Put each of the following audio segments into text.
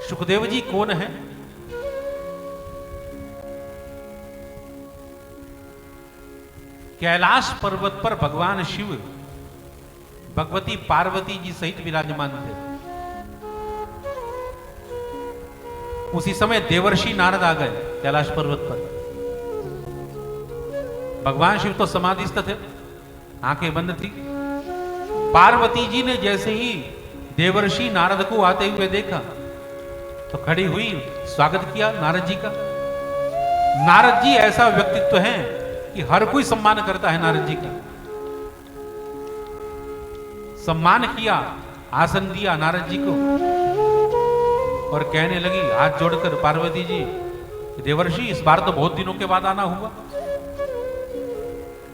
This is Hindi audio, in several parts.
सुखदेव जी कौन है? कैलाश पर्वत पर भगवान शिव भगवती पार्वती जी सहित विराजमान थे। उसी समय देवर्षि नारद आ गए कैलाश पर्वत पर। भगवान शिव तो समाधिस्थ थे, आंखें बंद थी। पार्वती जी ने जैसे ही देवर्षि नारद को आते हुए देखा तो खड़ी हुई, स्वागत किया नारद जी का। नारद जी ऐसा व्यक्तित्व है कि हर कोई सम्मान करता है नारद जी का। सम्मान किया, आसन दिया नारद जी को और कहने लगी हाथ जोड़कर, पार्वती जी देवर्षि इस बार तो बहुत दिनों के बाद आना हुआ,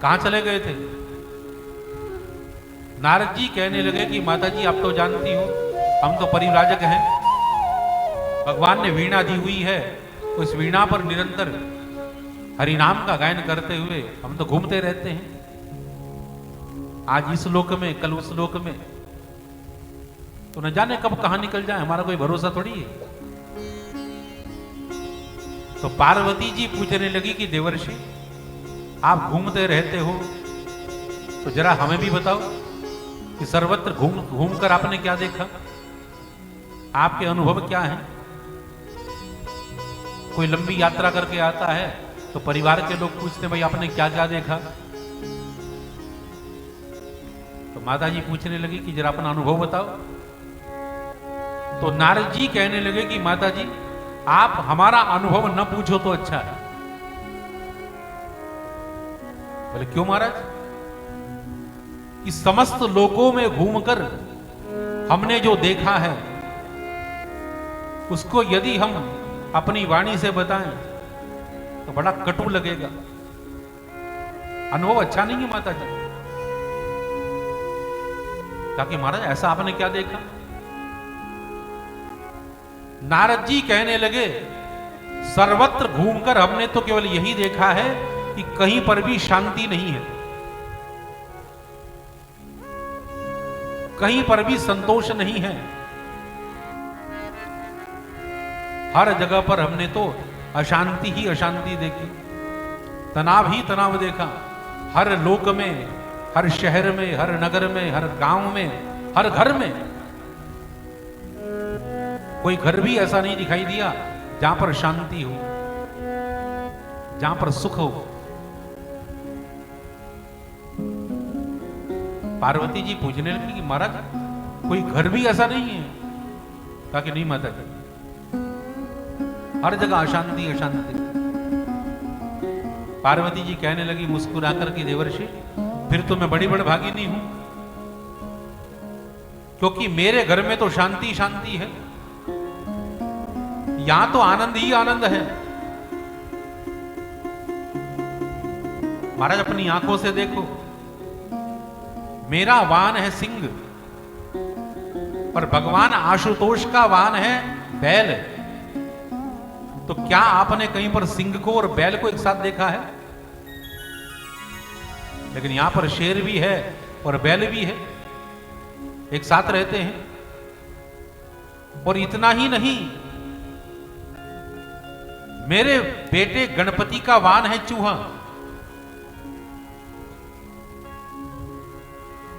कहां चले गए थे? नारद जी कहने लगे कि माता जी आप तो जानती हो हम तो परिव्राजक हैं, भगवान ने वीणा दी हुई है, उस वीणा पर निरंतर हरिनाम का गायन करते हुए हम तो घूमते रहते हैं, आज इस लोक में कल उस लोक में, तो न जाने कब कहां निकल जाए, हमारा कोई भरोसा थोड़ी है। तो पार्वती जी पूछने लगी कि देवर्षि आप घूमते रहते हो तो जरा हमें भी बताओ कि सर्वत्र घूम कर आपने क्या देखा, आपके अनुभव क्या हैं? कोई लंबी यात्रा करके आता है तो परिवार के लोग पूछते भाई आपने क्या क्या देखा? तो माता जी पूछने लगी कि जरा अपना अनुभव बताओ। तो नारद जी कहने लगे कि माता जी आप हमारा अनुभव न पूछो तो अच्छा है। बोले क्यों महाराज? इस समस्त लोकों में घूमकर हमने जो देखा है उसको यदि हम अपनी वाणी से बताएं तो बड़ा कटु लगेगा, अनुभव अच्छा नहीं है माता जी। ताकि महाराज ऐसा आपने क्या देखा? नारद जी कहने लगे सर्वत्र घूमकर हमने तो केवल यही देखा है कि कहीं पर भी शांति नहीं है, कहीं पर भी संतोष नहीं है, हर जगह पर हमने तो अशांति ही अशांति देखी, तनाव ही तनाव देखा, हर लोक में, हर शहर में, हर नगर में, हर गांव में, हर घर में। कोई घर भी ऐसा नहीं दिखाई दिया जहां पर शांति हो, जहां पर सुख हो। पार्वती जी पूछने लगी कि महाराज कोई घर भी ऐसा नहीं है? कहा कि नहीं माता जी, हर जगह अशांति अशांति। पार्वती जी कहने लगी मुस्कुराकर कि देवर्षि फिर तो मैं बड़ी बड़भागिनी हूं, क्योंकि मेरे घर में तो शांति शांति है, यहां तो आनंद ही आनंद है। महाराज अपनी आंखों से देखो, मेरा वाहन है सिंह और भगवान आशुतोष का वाहन है बैल। तो क्या आपने कहीं पर सिंह को और बैल को एक साथ देखा है? लेकिन यहां पर शेर भी है और बैल भी है, एक साथ रहते हैं। और इतना ही नहीं, मेरे बेटे गणपति का वाहन है चूहा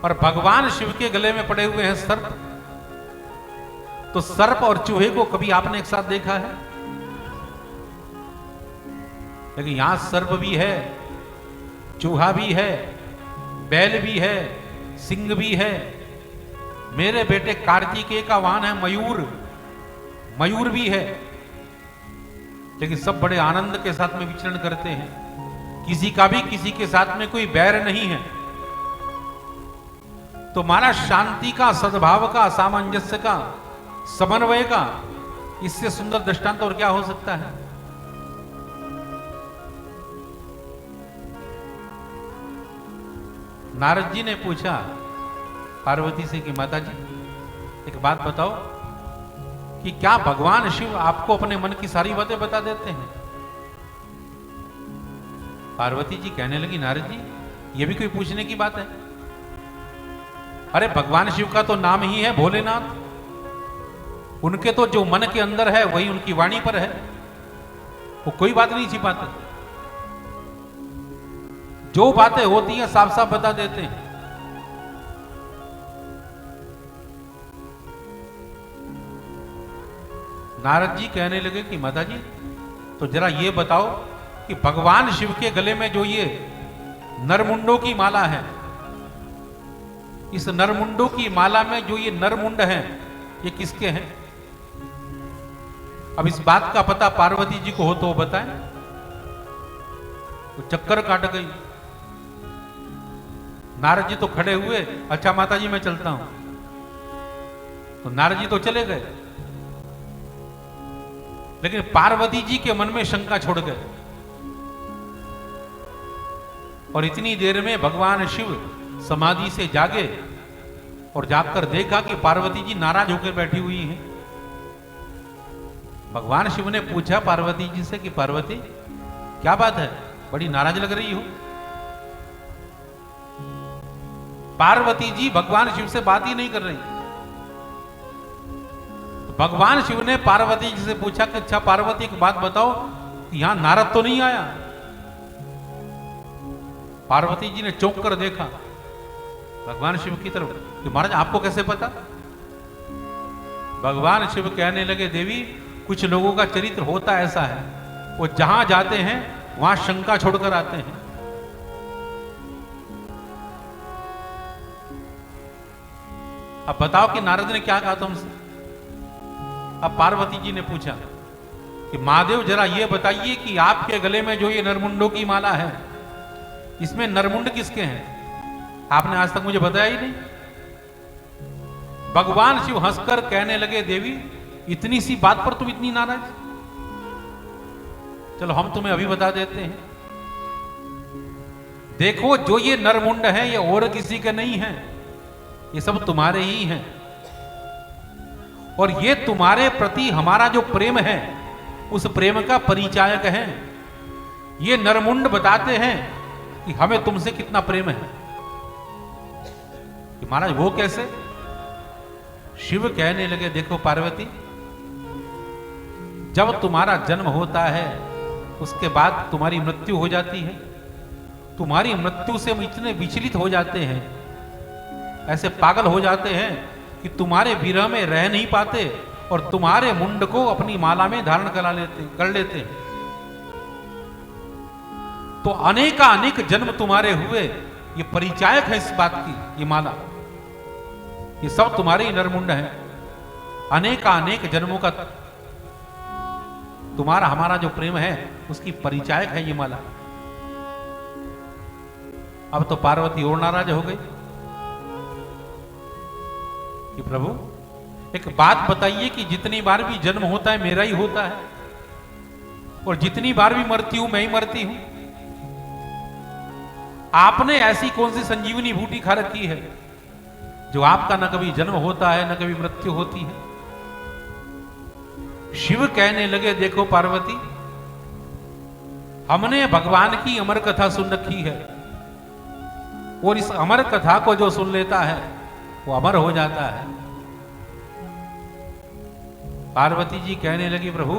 और भगवान शिव के गले में पड़े हुए हैं सर्प। तो सर्प और चूहे को कभी आपने एक साथ देखा है? लेकिन यहां सर्प भी है, चूहा भी है, बैल भी है, सिंह भी है। मेरे बेटे कार्तिकेय का वाहन है मयूर, मयूर भी है। लेकिन सब बड़े आनंद के साथ में विचरण करते हैं, किसी का भी किसी के साथ में कोई बैर नहीं है। तो माना शांति का, सद्भाव का, सामंजस्य का, समन्वय का, इससे सुंदर दृष्टांत और क्या हो सकता है? नारद जी ने पूछा पार्वती से कि माता जी एक बात बताओ कि क्या भगवान शिव आपको अपने मन की सारी बातें बता देते हैं? पार्वती जी कहने लगी नारद जी ये भी कोई पूछने की बात है? अरे भगवान शिव का तो नाम ही है भोलेनाथ, उनके तो जो मन के अंदर है वही उनकी वाणी पर है, वो कोई बात नहीं छिपाते, जो बातें होती हैं साफ साफ बता देते हैं। नारद जी कहने लगे कि माता जी तो जरा ये बताओ कि भगवान शिव के गले में जो ये नरमुंडों की माला है, इस नरमुंडों की माला में जो ये नरमुंड हैं ये किसके हैं? अब इस बात का पता पार्वती जी को हो तो वो बताएं। तो चक्कर काट गई। नारद जी तो खड़े हुए, अच्छा माता जी मैं चलता हूं। तो नारद जी तो चले गए, लेकिन पार्वती जी के मन में शंका छोड़ गए। और इतनी देर में भगवान शिव समाधि से जागे और जागकर देखा कि पार्वती जी नाराज होकर बैठी हुई हैं। भगवान शिव ने पूछा पार्वती जी से कि पार्वती क्या बात है, बड़ी नाराज लग रही हो। पार्वती जी भगवान शिव से बात ही नहीं कर रही। भगवान शिव ने पार्वती जी से पूछा कि अच्छा पार्वती एक बात बताओ, यहां नारद तो नहीं आया? पार्वती जी ने चौंक कर देखा भगवान शिव की तरफ कि महाराज आपको कैसे पता? भगवान शिव कहने लगे देवी कुछ लोगों का चरित्र होता ऐसा है, वो जहां जाते हैं वहां शंका छोड़कर आते हैं। अब बताओ कि नारद ने क्या कहा तुमसे? अब पार्वती जी ने पूछा कि महादेव जरा ये बताइए कि आपके गले में जो ये नरमुंडों की माला है, इसमें नरमुंड किसके हैं? आपने आज तक मुझे बताया ही नहीं। भगवान शिव हंसकर कहने लगे देवी इतनी सी बात पर तुम इतनी नाराज? चलो हम तुम्हें अभी बता देते हैं। देखो जो ये नरमुंड है ये और किसी के नहीं है, ये सब तुम्हारे ही हैं। और ये तुम्हारे प्रति हमारा जो प्रेम है उस प्रेम का परिचायक है। ये नरमुंड बताते हैं कि हमें तुमसे कितना प्रेम है। कि महाराज वो कैसे? शिव कहने लगे देखो पार्वती, जब तुम्हारा जन्म होता है उसके बाद तुम्हारी मृत्यु हो जाती है। तुम्हारी मृत्यु से हम इतने विचलित हो जाते हैं, ऐसे पागल हो जाते हैं कि तुम्हारे विरह में रह नहीं पाते और तुम्हारे मुंड को अपनी माला में धारण कर लेते हैं। तो अनेक जन्म तुम्हारे हुए, ये परिचायक है इस बात की, ये माला, ये सब तुम्हारे ही नरमुंड है। अनेक जन्मों का तुम्हारा हमारा जो प्रेम है उसकी परिचायक है ये माला। अब तो पार्वती और नाराज हो गई कि प्रभु एक बात बताइए कि जितनी बार भी जन्म होता है मेरा ही होता है, और जितनी बार भी मरती हूं मैं ही मरती हूं। आपने ऐसी कौन सी संजीवनी बूटी खा रखी है जो आपका न कभी जन्म होता है न कभी मृत्यु होती है? शिव कहने लगे देखो पार्वती, हमने भगवान की अमर कथा सुन रखी है, और इस अमर कथा को जो सुन लेता है वो अमर हो जाता है। पार्वती जी कहने लगी प्रभु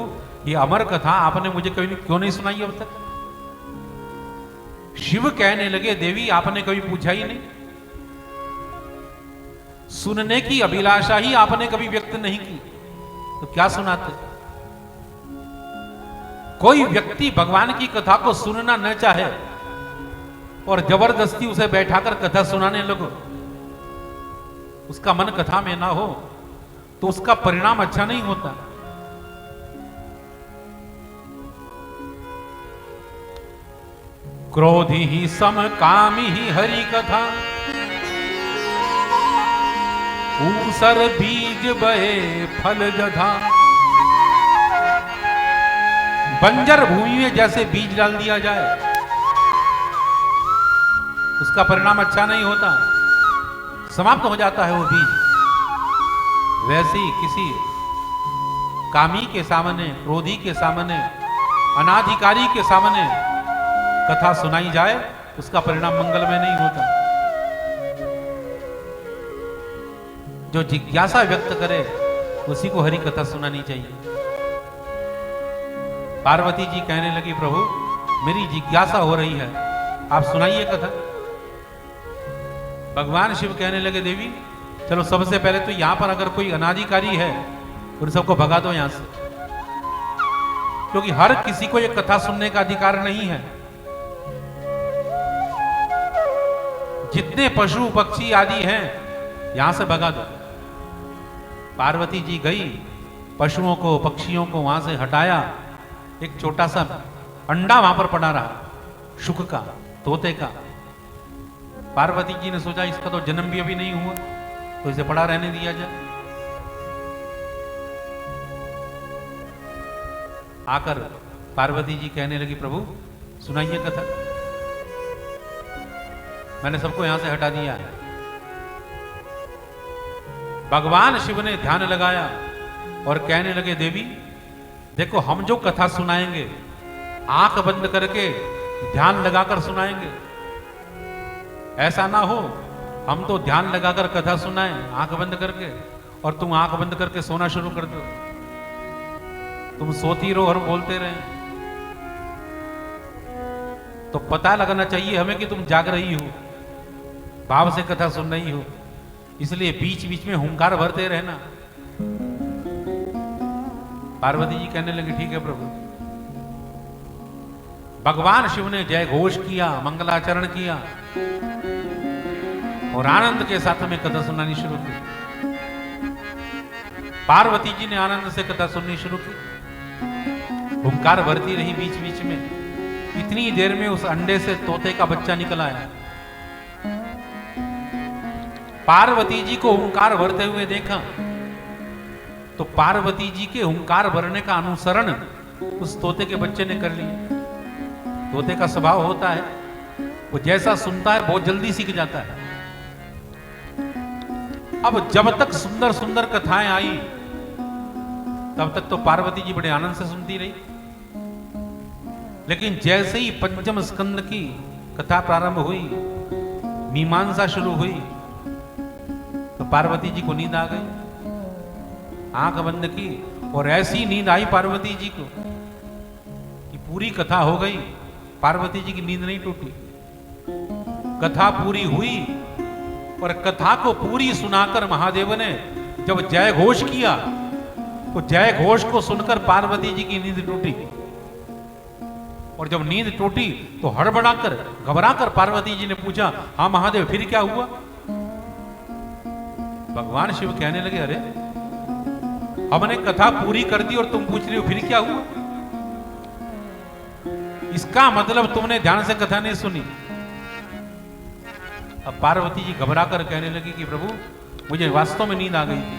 ये अमर कथा आपने मुझे कभी क्यों नहीं सुनाई अब तक? शिव कहने लगे देवी आपने कभी पूछा ही नहीं, सुनने की अभिलाषा ही आपने कभी व्यक्त नहीं की, तो क्या सुनाते? कोई व्यक्ति भगवान की कथा को सुनना न चाहे और जबरदस्ती उसे बैठाकर कथा सुनाने लगो, उसका मन कथा में ना हो तो उसका परिणाम अच्छा नहीं होता। क्रोधी ही सम कामी ही हरि कथा, ऊसर बीज बहे फल जधा। बंजर भूमि में जैसे बीज डाल दिया जाए उसका परिणाम अच्छा नहीं होता, समाप्त हो जाता है वो बीज। वैसे ही किसी कामी के सामने, क्रोधी के सामने, अनाधिकारी के सामने कथा सुनाई जाए उसका परिणाम मंगलमय नहीं होता। जो जिज्ञासा व्यक्त करे उसी को हरि कथा सुनानी चाहिए। पार्वती जी कहने लगी, प्रभु मेरी जिज्ञासा हो रही है, आप सुनाइए कथा। भगवान शिव कहने लगे, देवी चलो सबसे पहले तो यहां पर अगर कोई अनाधिकारी है उन सबको भगा दो यहां से, क्योंकि हर किसी को यह कथा सुनने का अधिकार नहीं है। जितने पशु पक्षी आदि हैं यहां से भगा दो। पार्वती जी गई, पशुओं को पक्षियों को वहां से हटाया। एक छोटा सा अंडा वहां पर पड़ा रहा, शुक का, तोते का। पार्वती जी ने सोचा इसका तो जन्म भी अभी नहीं हुआ, तो इसे पड़ा रहने दिया जाए। आकर पार्वती जी कहने लगी, प्रभु सुनाइए कथा, मैंने सबको यहां से हटा दिया है। भगवान शिव ने ध्यान लगाया और कहने लगे, देवी देखो हम जो कथा सुनाएंगे आंख बंद करके ध्यान लगाकर सुनाएंगे। ऐसा ना हो हम तो ध्यान लगाकर कथा सुनाएं आंख बंद करके और तुम आंख बंद करके सोना शुरू कर दो। तुम सोती रहो और बोलते रहे, तो पता लगना चाहिए हमें कि तुम जाग रही हो, भाव से कथा सुन रही हो। इसलिए बीच बीच में हुंकार भरते रहना। पार्वती जी कहने लगी, ठीक है प्रभु। भगवान शिव ने जय घोष किया, मंगलाचरण किया और आनंद के साथ में कथा सुनानी शुरू की। पार्वती जी ने आनंद से कथा सुननी शुरू की, हुंकार भरती रही बीच बीच में। इतनी देर में उस अंडे से तोते का बच्चा निकल आया। पार्वती जी को हुंकार भरते हुए देखा तो पार्वती जी के हुंकार भरने का अनुसरण उस तोते के बच्चे ने कर लिया। तोते का स्वभाव होता है, वो जैसा सुनता है बहुत जल्दी सीख जाता है। अब जब तक सुंदर सुंदर कथाएं आई तब तक तो पार्वती जी बड़े आनंद से सुनती रही। लेकिन जैसे ही पंचम स्कंद की कथा प्रारंभ हुई, मीमांसा शुरू हुई, तो पार्वती जी को नींद आ गई। आंख बंद की और ऐसी नींद आई पार्वती जी को कि पूरी कथा हो गई, पार्वती जी की नींद नहीं टूटी। कथा पूरी हुई और कथा को पूरी सुनाकर महादेव ने जब जय घोष किया तो जय घोष को सुनकर पार्वती जी की नींद टूटी। और जब नींद टूटी तो हड़बड़ाकर घबराकर पार्वती जी ने पूछा, हाँ महादेव फिर क्या हुआ? भगवान शिव कहने लगे, अरे हमने कथा पूरी कर दी और तुम पूछ रही हो फिर क्या हुआ? इसका मतलब तुमने ध्यान से कथा नहीं सुनी। अब पार्वती जी घबराकर कहने लगी कि प्रभु मुझे वास्तव में नींद आ गई थी।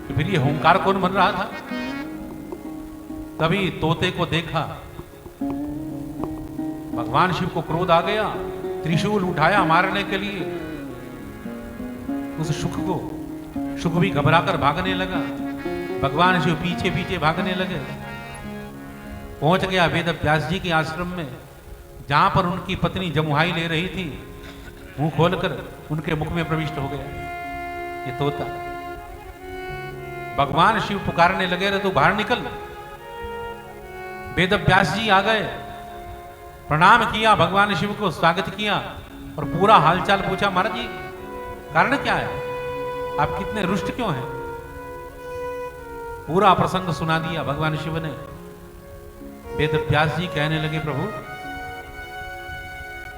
तो फिर ये हुंकार कौन बन रहा था? तभी तोते को देखा, भगवान शिव को क्रोध आ गया, त्रिशूल उठाया मारने के लिए उस शुक को। शुक भी घबराकर भागने लगा, भगवान शिव पीछे पीछे भागने लगे। पहुंच गया वेद व्यास जी के आश्रम में, जहां पर उनकी पत्नी जमुहाई ले रही थी। मुंह खोलकर उनके मुख में प्रविष्ट हो गया ये तोता। भगवान शिव पुकारने लगे, रे तू बाहर निकल। वेद व्यास जी आ गए, प्रणाम किया, भगवान शिव को स्वागत किया और पूरा हालचाल पूछा। महाराज जी कारण क्या है, आप कितने रुष्ट क्यों हैं? पूरा प्रसंग सुना दिया भगवान शिव ने। वेद व्यास जी कहने लगे, प्रभु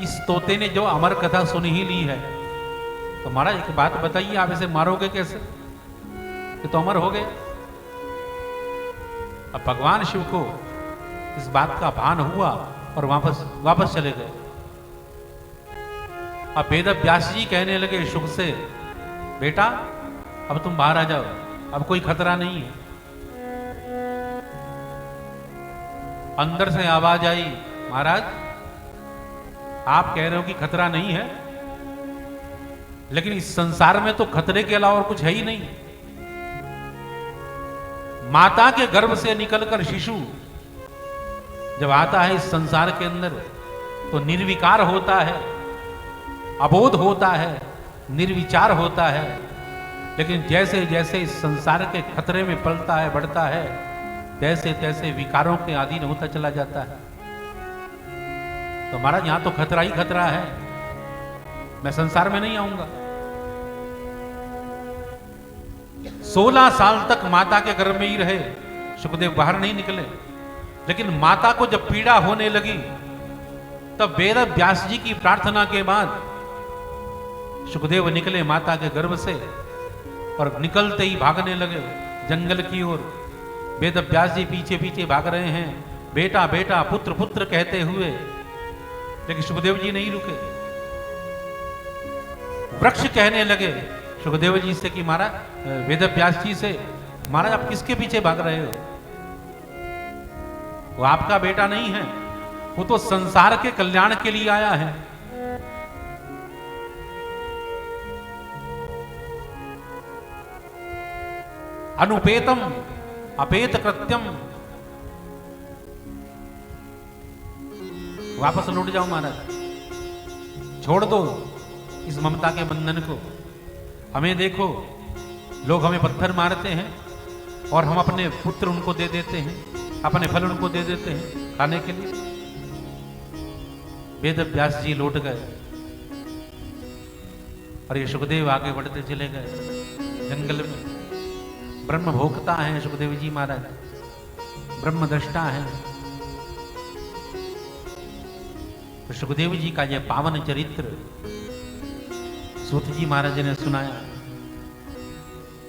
इस तोते ने जो अमर कथा सुन ही ली है, तो महाराज एक बात बताइए, आप इसे मारोगे कैसे? ये तो अमर हो गए। अब भगवान शिव को इस बात का भान हुआ और वापस चले गए। अब वेद व्यास जी कहने लगे शुक से, बेटा अब तुम बाहर आ जाओ, अब कोई खतरा नहीं है। अंदर से आवाज आई, महाराज आप कह रहे हो कि खतरा नहीं है, लेकिन इस संसार में तो खतरे के अलावा और कुछ है ही नहीं। माता के गर्भ से निकलकर शिशु जब आता है इस संसार के अंदर तो निर्विकार होता है, अबोध होता है, निर्विचार होता है, लेकिन जैसे जैसे इस संसार के खतरे में पलता है, बढ़ता है, तैसे तैसे विकारों के अधीन होता चला जाता है। तो महाराज यहां तो खतरा ही खतरा है, मैं संसार में नहीं आऊंगा। 16 साल तक माता के गर्भ में ही रहे, सुखदेव बाहर नहीं निकले। लेकिन माता को जब पीड़ा होने लगी, तब वेद व्यास जी की प्रार्थना के बाद सुखदेव निकले माता के गर्भ से, और निकलते ही भागने लगे जंगल की ओर। वेद व्यास जी पीछे पीछे भाग रहे हैं, बेटा बेटा पुत्र पुत्र कहते हुए। लेकिन सुखदेव जी नहीं रुके। वृक्ष कहने लगे सुखदेव जी से कि महाराज, वेद व्यास जी से, महाराज आप किसके पीछे भाग रहे हो? वो आपका बेटा नहीं है, वो तो संसार के कल्याण के लिए आया है। अनुपेतम अपेत कृत्यम, वापस लौट जाओ महाराज, छोड़ दो इस ममता के बंधन को। हमें देखो, लोग हमें पत्थर मारते हैं और हम अपने पुत्र उनको दे देते हैं, अपने फल उनको दे देते हैं खाने के लिए। वेद व्यास जी लौट गए और ये सुखदेव आगे बढ़ते चले गए जंगल में। ब्रह्म भोक्ता हैं सुखदेव जी महाराज, ब्रह्म दृष्टा हैं। तो सुखदेव जी का यह पावन चरित्र सूत जी महाराज ने सुनाया।